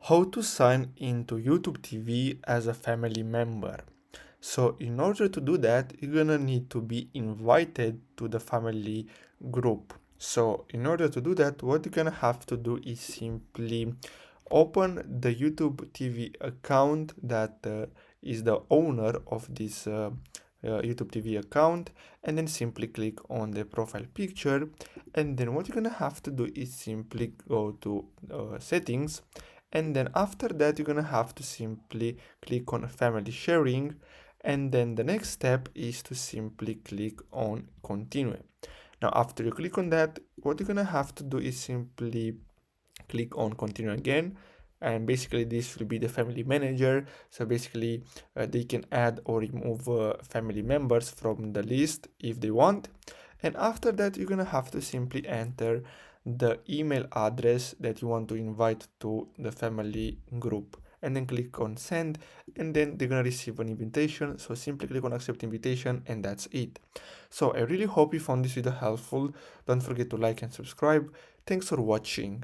How to sign into YouTube TV as a family member. So in order to do that, you're gonna need to be invited to the family group. So in order to do that, what you're gonna have to do is simply open the YouTube TV account that is the owner of this YouTube TV account, and then simply click on the profile picture. And then what you're gonna have to do is simply go to settings, and then after that you're gonna have to simply click on family sharing, and then the next step is to simply click on continue. Now after you click on that, what you're gonna have to do is simply click on continue again, and basically this will be the family manager. So basically they can add or remove family members from the list if they want. And after that you're gonna have to simply enter the email address that you want to invite to the family group, and then click on send, and then they're gonna receive an invitation. So simply click on accept invitation, and that's it. So I really hope you found this video helpful. Don't forget to like and subscribe. Thanks for watching.